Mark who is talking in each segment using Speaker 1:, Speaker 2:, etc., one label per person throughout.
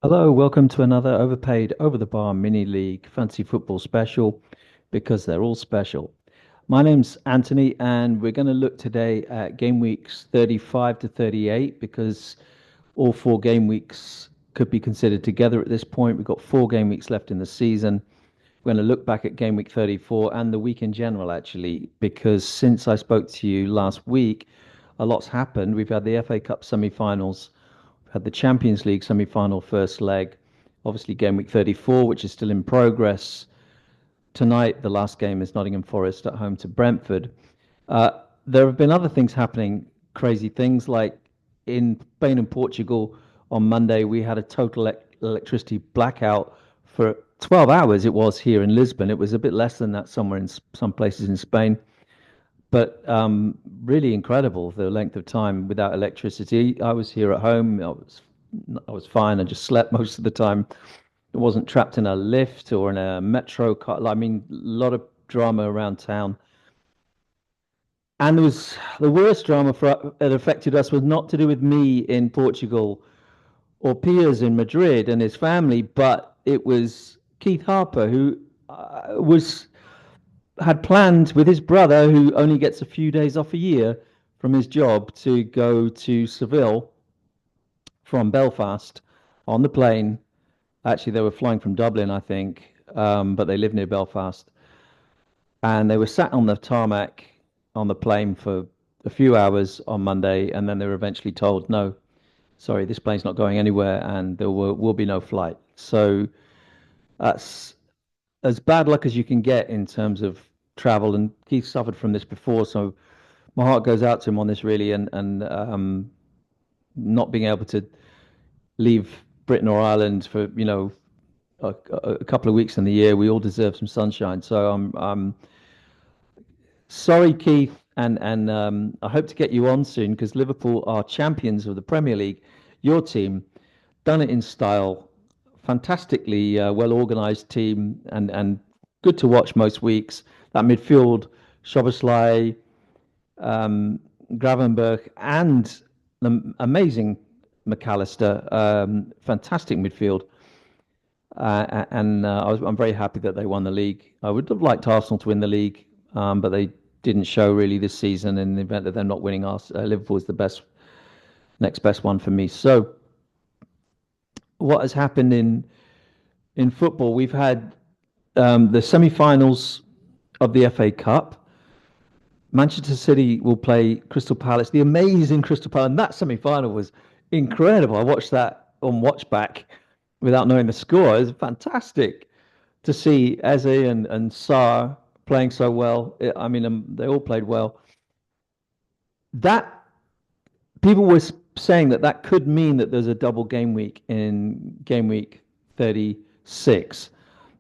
Speaker 1: Hello, welcome to another overpaid over the bar mini league fantasy football special because they're all special. My name's Anthony, and we're going to look today at game weeks 35 to 38 because all four game weeks could be considered together at this point. We've got four game weeks left in the season. We're going to look back at game week 34 and the week in general, actually, because since I spoke to you last week, a lot's happened. We've had the FA Cup semi finals, we've had the Champions League semi final first leg, obviously, game week 34, which is still in progress. Tonight, the last game is Nottingham Forest at home to Brentford. There have been other things happening, crazy things like in Spain and Portugal on Monday, we had a total electricity blackout for 12 hours. It was here in Lisbon. It was a bit less than that somewhere in some places in Spain, but really incredible the length of time without electricity. I was here at home. I was fine. I just slept most of the time. I wasn't trapped in a lift or in a metro car. I mean, a lot of drama around town. And there was the worst drama for that affected us was not to do with me in Portugal or Piers in Madrid and his family, but it was Keith Harper who was had planned with his brother, who only gets a few days off a year from his job, to go to Seville from Belfast on the plane. Actually, they were flying from Dublin, I think, but they live near Belfast, and they were sat on the tarmac on the plane for a few hours on Monday, and then they were eventually told, no, sorry, this plane's not going anywhere, and there will be no flight. So that's as bad luck as you can get in terms of travel. And Keith suffered from this before, so my heart goes out to him on this really, and not being able to leave Britain or Ireland for a couple of weeks in the year. We all deserve some sunshine. So I'm sorry, Keith, and I hope to get you on soon because Liverpool are champions of the Premier League. Your team done it in style, fantastically well organised team, and good to watch most weeks. That midfield, Szoboszlai, um, Gravenberch, and the amazing McAllister, fantastic midfield. And I'm very happy that they won the league. I would have liked Arsenal to win the league, but they didn't show really this season. In the event that they're not winning, Liverpool is the next best one for me. So, what has happened in football? We've had the semi-finals of the FA Cup. Manchester City will play Crystal Palace, the amazing Crystal Palace. And that semi-final was incredible. I watched that on Watchback without knowing the score. It was fantastic to see Eze and Sarr playing so well. I mean, they all played well. That people were saying that could mean that there's a double game week in game week 36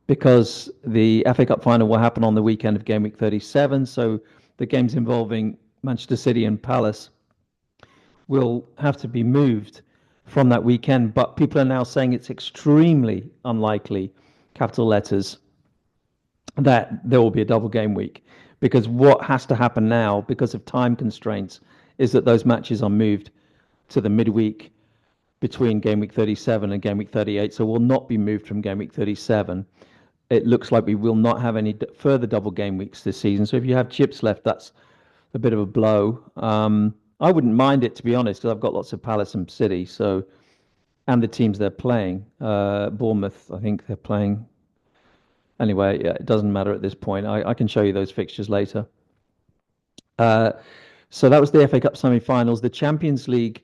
Speaker 1: because the FA Cup final will happen on the weekend of game week 37. So the games involving Manchester City and Palace will have to be moved from that weekend. But people are now saying it's extremely unlikely, capital letters, that there will be a double game week. Because what has to happen now, because of time constraints, is that those matches are moved to the midweek between game week 37 and game week 38. So will not be moved from game week 37. It looks like we will not have any further double game weeks this season. So if you have chips left, that's a bit of a blow. I wouldn't mind it, to be honest, because I've got lots of Palace and City. So, and the teams they're playing. Bournemouth, I think they're playing. Anyway, yeah, it doesn't matter at this point. I can show you those fixtures later. Uh, so that was the FA Cup semi-finals. The Champions League,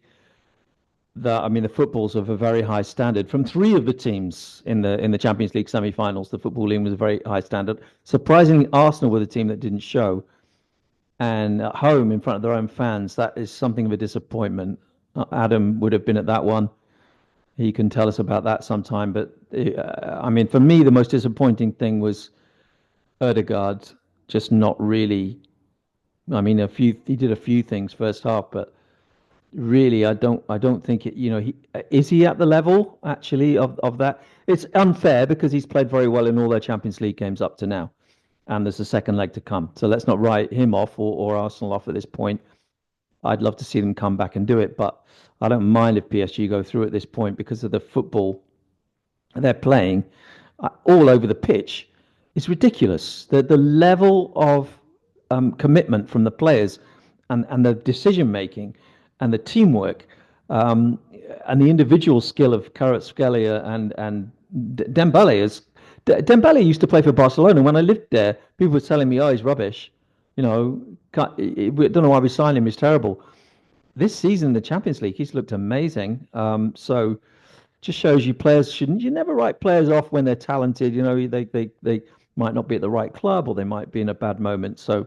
Speaker 1: I mean, the football's of a very high standard. From three of the teams in the Champions League semi-finals, the footballing was a very high standard. Surprisingly, Arsenal were the team that didn't show, and at home in front of their own fans, that is something of a disappointment. Adam would have been at that one. He can tell us about that sometime. But I mean, for me, the most disappointing thing was Erdegaard just not really. I mean, he did a few things first half, but really, I don't think it. Is he at the level actually of that? It's unfair because he's played very well in all their Champions League games up to now, and there's a second leg to come. So let's not write him off or Arsenal off at this point. I'd love to see them come back and do it, but I don't mind if PSG go through at this point because of the football they're playing all over the pitch is ridiculous. The level of commitment from the players and the decision making and the teamwork um, and the individual skill of Kvaratskhelia and Dembele is. Dembele used to play for Barcelona. When I lived there, people were telling me, "Oh, he's rubbish." You know, we don't know why we signed him. He's terrible. This season, in the Champions League, he's looked amazing. So just shows you players shouldn't you never write players off when they're talented. You know, they might not be at the right club or they might be in a bad moment. So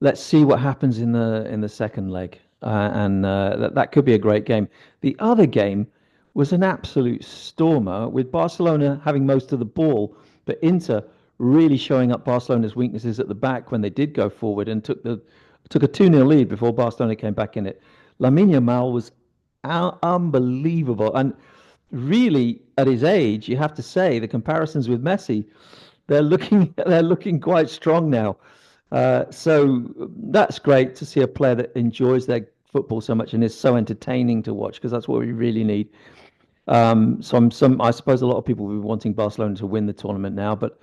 Speaker 1: let's see what happens in the second leg, and that could be a great game. The other game was an absolute stormer with Barcelona having most of the ball, but Inter really showing up Barcelona's weaknesses at the back when they did go forward and took a 2-0 lead before Barcelona came back in it. Lamine Yamal was unbelievable, and really at his age, you have to say the comparisons with Messi, they're looking quite strong now. So that's great to see a player that enjoys their football so much and is so entertaining to watch because that's what we really need. I suppose a lot of people will be wanting Barcelona to win the tournament now, but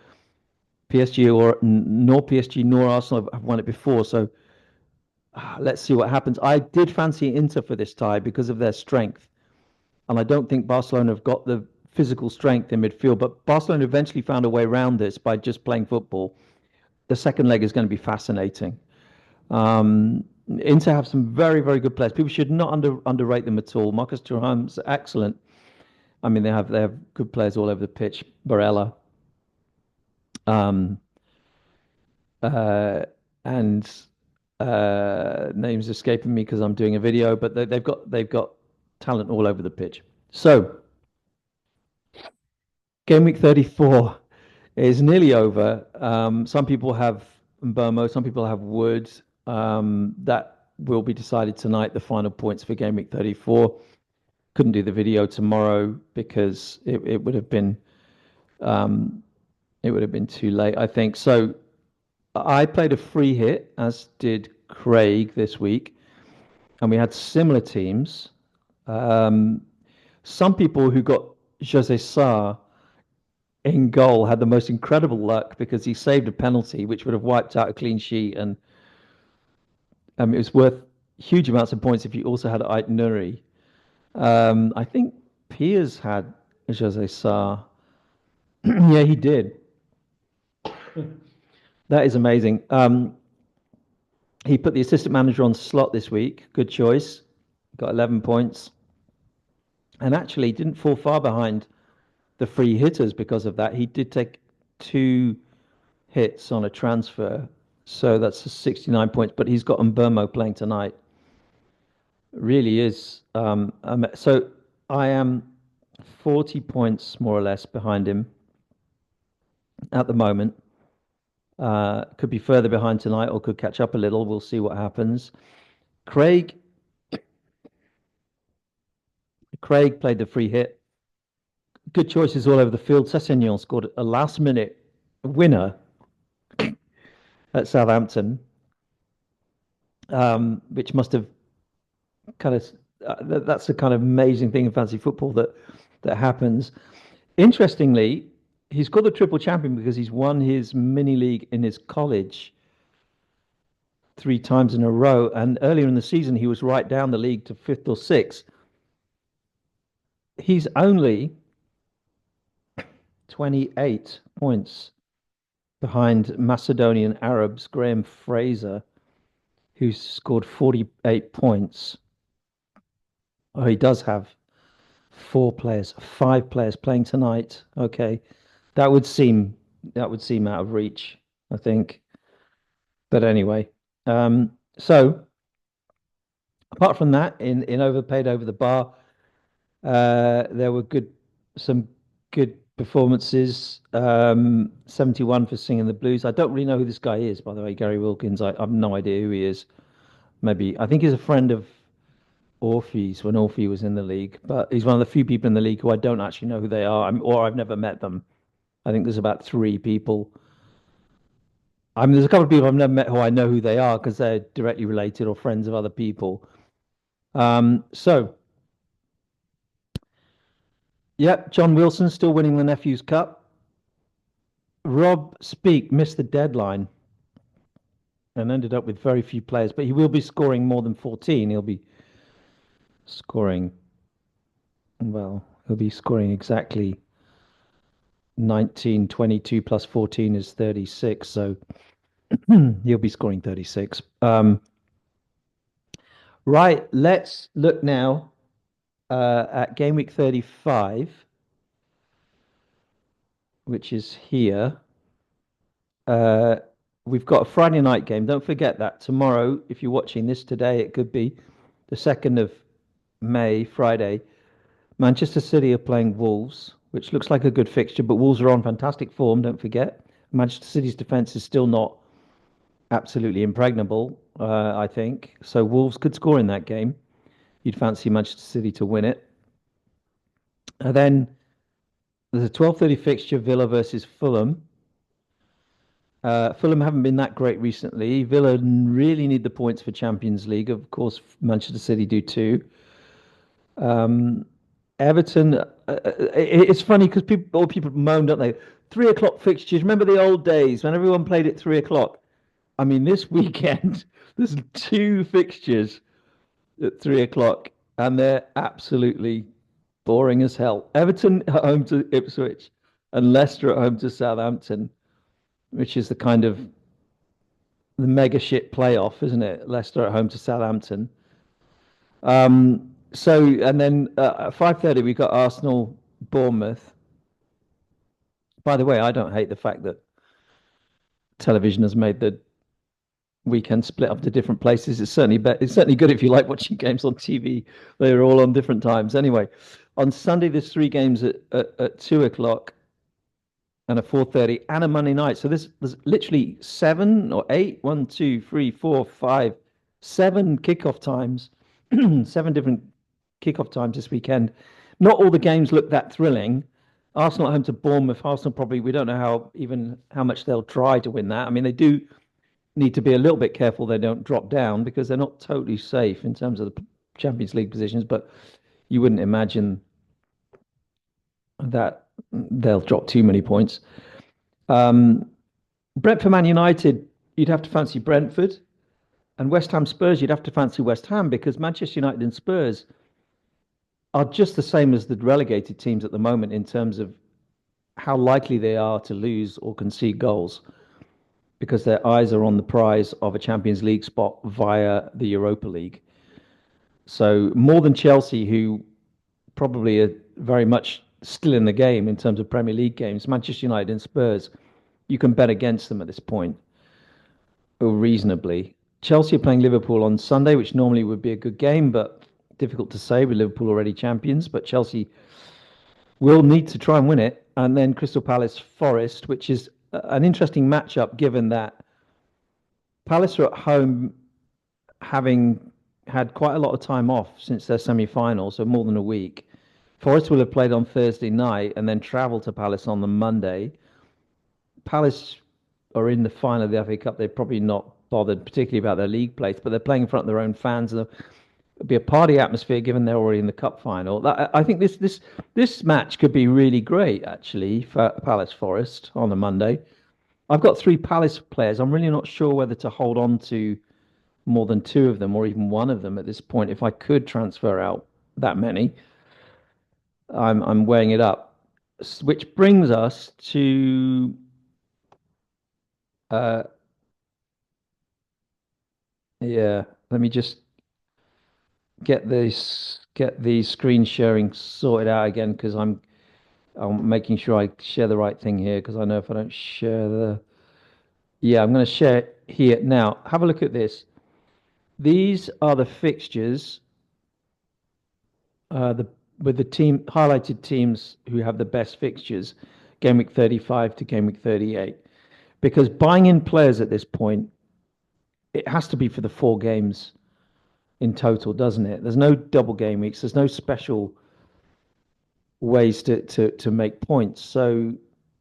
Speaker 1: PSG or nor PSG nor Arsenal have won it before. So let's see what happens. I did fancy Inter for this tie because of their strength, and I don't think Barcelona have got the physical strength in midfield. But Barcelona eventually found a way around this by just playing football. The second leg is going to be fascinating. Um, Inter have some very, very good players. People should not underrate them at all. Marcus Thuram's excellent. I mean, they have good players all over the pitch. Barella, um, uh, and names escaping me because I'm doing a video, but they've got talent all over the pitch. So game week 34 is nearly over. Some people have Burmo, some people have Wood. That will be decided tonight, the final points for game week 34. Couldn't do the video tomorrow because um, it would have been too late, I think. So I played a free hit, as did Craig this week, and we had similar teams. Um, some people who got Jose Sarr in goal had the most incredible luck because he saved a penalty, which would have wiped out a clean sheet, and it was worth huge amounts of points if you also had Ait Nuri. I think Piers had Jose Sarr. Yeah, he did. That is amazing. He put the assistant manager on slot this week. Good choice. Got 11 points. And actually didn't fall far behind the free hitters because of that. He did take 2 hits on a transfer. So that's 69 points. But he's got Mbermo playing tonight. Really is. So I am 40 points more or less behind him at the moment. Could be further behind tonight or could catch up a little. We'll see what happens. Craig played the free hit. Good choices all over the field. Sessegnon scored a last minute winner at Southampton, which must have kind of that's the kind of amazing thing in fantasy football that happens. Interestingly, he's called the triple champion because he's won his mini league in his college 3 times in a row. And earlier in the season, he was right down the league to fifth or sixth. He's only 28 points behind Macedonian Arabs Graham Fraser, who scored 48 points. Oh, he does have 5 players playing tonight. Okay, that would seem out of reach, I think. But anyway, so apart from that, in overpaid over the bar, there were some good performances. 71 for singing the blues. I don't really know who this guy is, by the way, Gary Wilkins. I have no idea who he is. Maybe I think he's a friend of Orpheus when Orphe was in the league, but he's one of the few people in the league who I don't actually know who they are, or I've never met them. I think there's about 3 people. I mean, there's a couple of people I've never met who I know who they are because they're directly related or friends of other people. So Yep, John Wilson still winning the Nephews Cup. Rob Speak missed the deadline and ended up with very few players, but he will be scoring more than 14. He'll be scoring, well, he'll be scoring exactly 19, 22 plus 14 is 36. So he'll be scoring 36. Right, let's look now at game week 35, which is here. Uh, we've got a Friday night game. Don't forget that tomorrow, if you're watching this today, it could be the 2nd of May, Friday. Manchester City are playing Wolves, which looks like a good fixture, but Wolves are on fantastic form, don't forget. Manchester City's defence is still not absolutely impregnable, I think. So Wolves could score in that game. You'd fancy Manchester City to win it. And then there's a 12:30 fixture, Villa versus Fulham. Fulham haven't been that great recently. Villa really need the points for Champions League. Of course, Manchester City do too. Um, Everton, it's funny because all people moan, don't they? 3 o'clock fixtures. Remember the old days when everyone played at 3 o'clock? I mean, this weekend, there's two fixtures at 3 o'clock, and they're absolutely boring as hell. Everton at home to Ipswich and Leicester at home to Southampton, which is the kind of the mega shit playoff, isn't it? Leicester at home to Southampton. And then at 5:30 we got Arsenal Bournemouth. By the way, I don't hate the fact that television has made the weekend split up to different places. It's certainly good if you like watching games on TV. They're all on different times. Anyway, on Sunday there's three games at 2 o'clock and a 4:30 and a Monday night. So there's literally seven or eight, one, two, three, four, five, seven kickoff times, seven different kickoff times this weekend. Not all the games look that thrilling. Arsenal at home to Bournemouth. Arsenal probably we don't know how much they'll try to win that. I mean they do need to be a little bit careful they don't drop down because they're not totally safe in terms of the Champions League positions. But you wouldn't imagine that they'll drop too many points. Um, Brentford Man United, you'd have to fancy Brentford, and West Ham Spurs, you'd have to fancy West Ham because Manchester United and Spurs are just the same as the relegated teams at the moment in terms of how likely they are to lose or concede goals because their eyes are on the prize of a Champions League spot via the Europa League. So more than Chelsea, who probably are very much still in the game in terms of Premier League games, Manchester United and Spurs, you can bet against them at this point, or reasonably. Chelsea are playing Liverpool on Sunday, which normally would be a good game, but difficult to say with Liverpool already champions. But Chelsea will need to try and win it. And then Crystal Palace Forest, which is an interesting matchup given that Palace are at home having had quite a lot of time off since their semi-final, so more than a week. Forest will have played on Thursday night and then travel to Palace on the Monday. Palace are in the final of the FA Cup. They're probably not bothered particularly about their league place, but they're playing in front of their own fans. And it'll be a party atmosphere given they're already in the cup final. I think this match could be really great actually for Palace Forest on a Monday. I've got three Palace players. I'm really not sure whether to hold on to more than two of them or even one of them at this point. If I could transfer out that many, I'm weighing it up. Which brings us to uh, yeah. Let me just get the screen sharing sorted out again because I'm making sure I share the right thing here because I know if I don't share the yeah, I'm going to share it here now. Have a look at this. These are the fixtures, the with the team highlighted teams who have the best fixtures, game week 35 to game week 38. Because buying in players at this point, it has to be for the four games in total, doesn't it? There's no double game weeks. There's no special ways to make points. So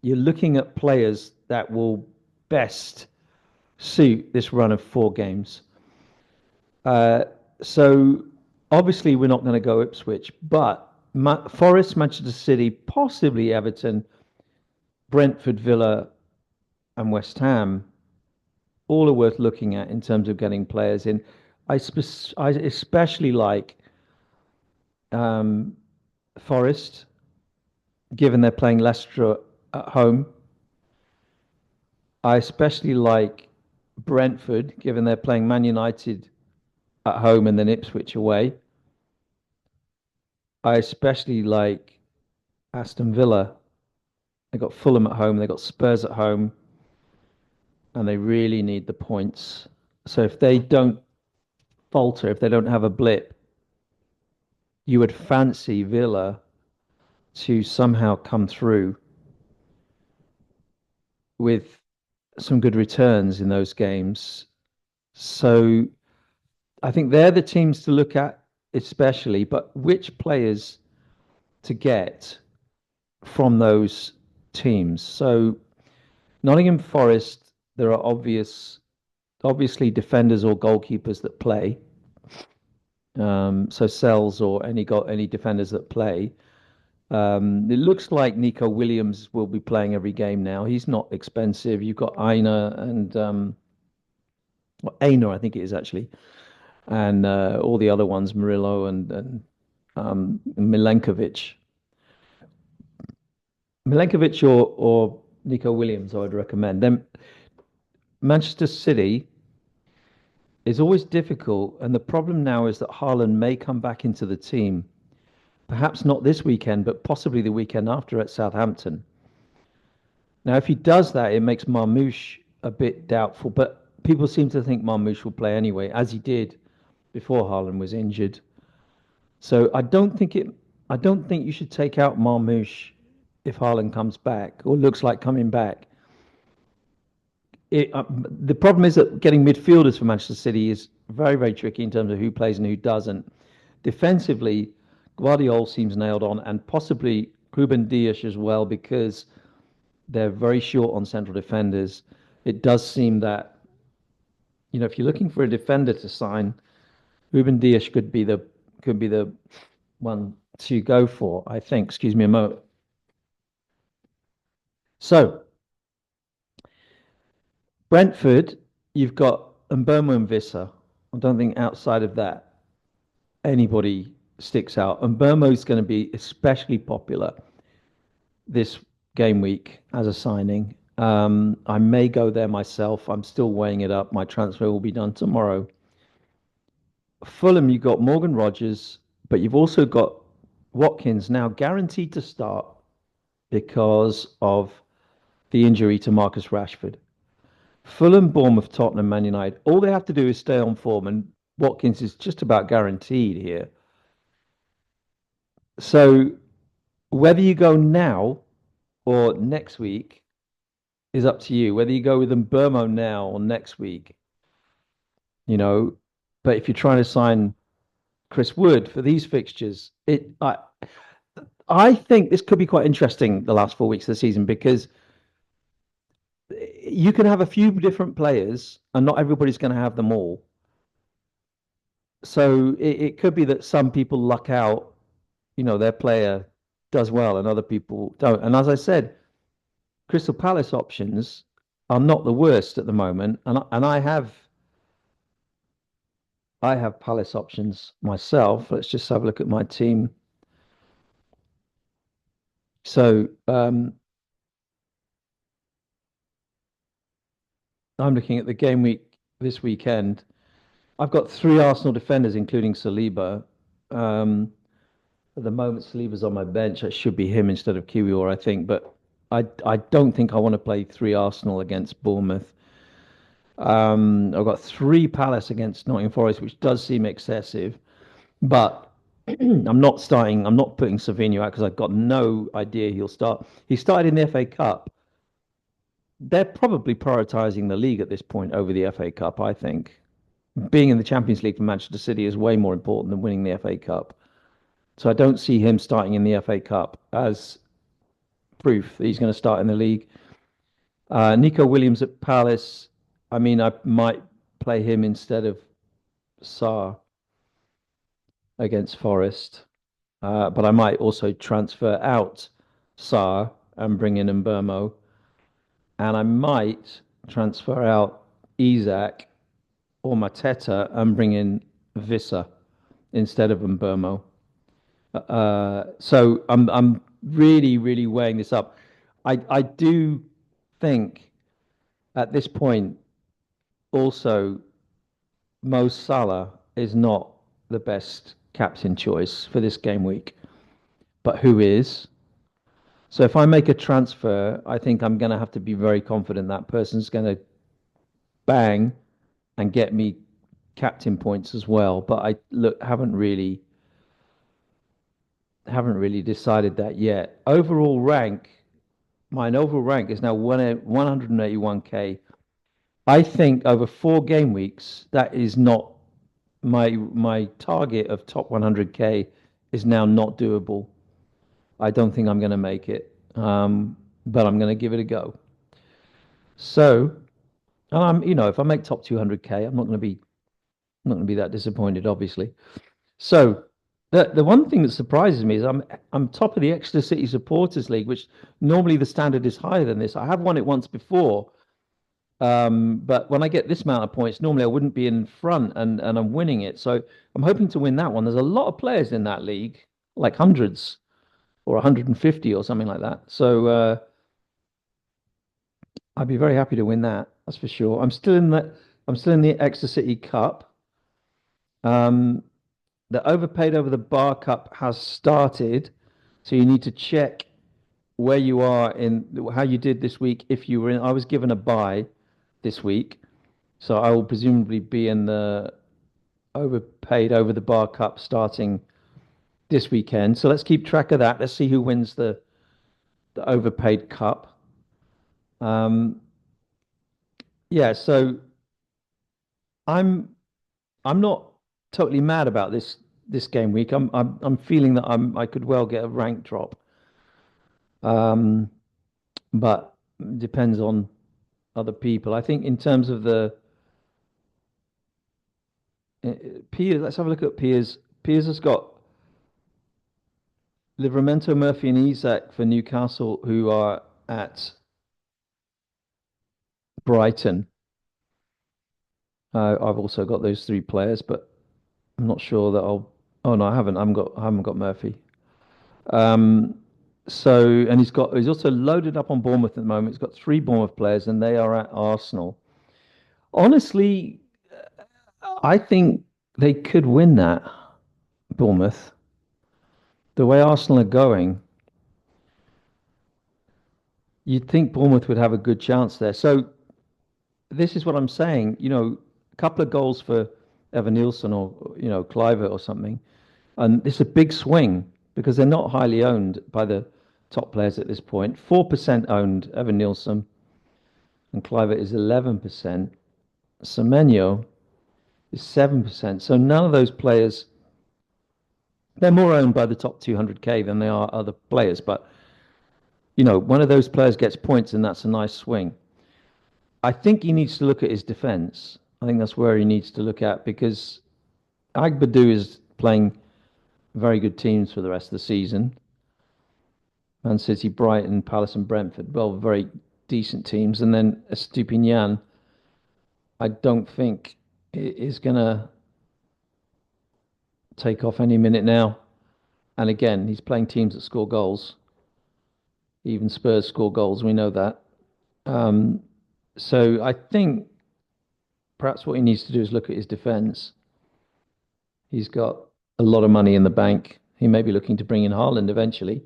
Speaker 1: you're looking at players that will best suit this run of four games. Uh, so obviously we're not going to go Ipswich, but Forest, Manchester City, possibly Everton, Brentford, Villa, and West Ham, all are worth looking at in terms of getting players in. I especially like um, Forest, given they're playing Leicester at home. I especially like Brentford, given they're playing Man United at home and then Ipswich away. I especially like Aston Villa. They got Fulham at home, they got Spurs at home, and they really need the points. So if they don't falter, if they don't have a blip, you would fancy Villa to somehow come through with some good returns in those games. So I think they're the teams to look at, especially, but which players to get from those teams. So Nottingham Forest, there are obviously defenders or goalkeepers that play. So Sells or any defenders that play. It looks like Nico Williams will be playing every game now. He's not expensive. You've got Aina and well, Aina, I think it is actually, and all the other ones, Murillo and Milenkovic. Milenkovic or Nico Williams, I would recommend. Then Manchester City is always difficult, and the problem now is that Haaland may come back into the team. Perhaps not this weekend, but possibly the weekend after at Southampton. Now, if he does that, it makes Marmoush a bit doubtful, but people seem to think Marmoush will play anyway, as he did before Haaland was injured. So I don't think you should take out Marmoush if Haaland comes back or looks like coming back. The problem is that getting midfielders for Manchester City is very, very tricky in terms of who plays and who doesn't. Defensively, Guardiola seems nailed on, and possibly Ruben Dias as well, because they're very short on central defenders. It does seem that, if you're looking for a defender to sign, Ruben Dias could be the one to go for, I think. Excuse me a moment. So Brentford, you've got Mbomo and Wissa. I don't think outside of that anybody sticks out. And Burmo's going to be especially popular this game week as a signing. I may go there myself. I'm still weighing it up. My transfer will be done tomorrow. Fulham, you've got Morgan Rogers, but you've also got Watkins now guaranteed to start because of the injury to Marcus Rashford. Fulham, Bournemouth, Tottenham, Man United, all they have to do is stay on form, and Watkins is just about guaranteed here. So whether you go now or next week is up to you. Whether you go with Burmo now or next week, you know. But if you're trying to sign Chris Wood for these fixtures, I think this could be quite interesting the last 4 weeks of the season because you can have a few different players and not everybody's going to have them all. So it could be that some people luck out, their player does well and other people don't. And as I said, Crystal Palace options are not the worst at the moment, and I have Palace options myself. Let's just have a look at my team. So I'm looking at the game week this weekend. I've got three Arsenal defenders, including Saliba. Um, at the moment, Saliba's on my bench. It should be him instead of Kiwior, I think. But I don't think I want to play three Arsenal against Bournemouth. I've got three Palace against Nottingham Forest, which does seem excessive. But I'm not starting. I'm not putting Savinho out because I've got no idea he'll start. He started in the FA Cup. They're probably prioritising the league at this point over the FA Cup. I think being in the Champions League for Manchester City is way more important than winning the FA Cup. So I don't see him starting in the FA Cup as proof that he's going to start in the league. Nico Williams at Palace. I mean, I might play him instead of Sarr against Forest. but I might also transfer out Saar and bring in Mbermo, and I might transfer out Isaac or Mateta and bring in Wissa instead of Mbermo. So I'm really weighing this up. I do think at this point also Mo Salah is not the best captain choice for this game week, but who is? So if I make a transfer, I think I'm going to have to be very confident that person's going to bang and get me captain points as well. But I look haven't really decided that yet. My overall rank is now 181k. I think over 4 game weeks, that is not my target of top 100k is now not doable. I don't think I'm going to make it, but I'm going to give it a go. So, if I make top 200k, I'm not going to be that disappointed, obviously. So, the one thing that surprises me is I'm top of the Exeter City Supporters League, which normally the standard is higher than this. I have won it once before, but when I get this amount of points, normally I wouldn't be in front, and I'm winning it. So I'm hoping to win that one. There's a lot of players in that league, like hundreds or 150 or something like that. So I'd be very happy to win that. That's for sure. I'm still in the Exeter City Cup. Um, the overpaid over the bar cup has started, so you need to check where you are in how you did this week. If you were in, I was given a buy this week, so I will presumably be in the overpaid over the bar cup starting this weekend. So let's keep track of that. Let's see who wins the overpaid cup. Um, yeah, so I'm I'm not totally mad about this game week. I'm feeling that I could well get a rank drop. Um, but depends on other people. I think in terms of the Piers, let's have a look at Piers. Piers has got Livramento, Murphy, and Isak for Newcastle, who are at Brighton. I've also got those three players, but I'm not sure that I'll. Oh no, I haven't. I haven't got Murphy. Um, and he's also loaded up on Bournemouth at the moment. He's got three Bournemouth players, and they are at Arsenal. Honestly, I think they could win that, Bournemouth. The way Arsenal are going, you'd think Bournemouth would have a good chance there. So this is what I'm saying. A couple of goals for Evan Nielsen or Cliver or something, and it's a big swing because they're not highly owned by the top players at this point. 4% owned Evan Nielsen, and Cliver is 11%. Semenyo is 7%. So none of those players, they're more owned by the top 200k than they are other players. But one of those players gets points, and that's a nice swing. I think he needs to look at his defence. I think that's where he needs to look at because Agbadu is playing very good teams for the rest of the season. Man City, Brighton, Palace, and Brentford, well, very decent teams. And then Estupinian, I don't think is going to take off any minute now. And again, he's playing teams that score goals. Even Spurs score goals. We know that. Um, so I think perhaps what he needs to do is look at his defence. He's got a lot of money in the bank. He may be looking to bring in Haaland eventually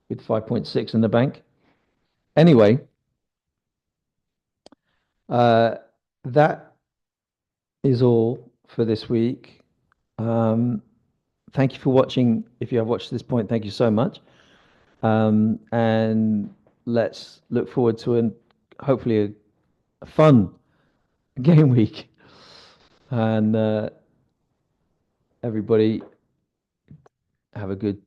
Speaker 1: with 5.6 in the bank. Anyway, uh, that is all for this week. Um, thank you for watching. If you have watched this point, thank you so much. And let's look forward to hopefully a fun game week. And everybody have a good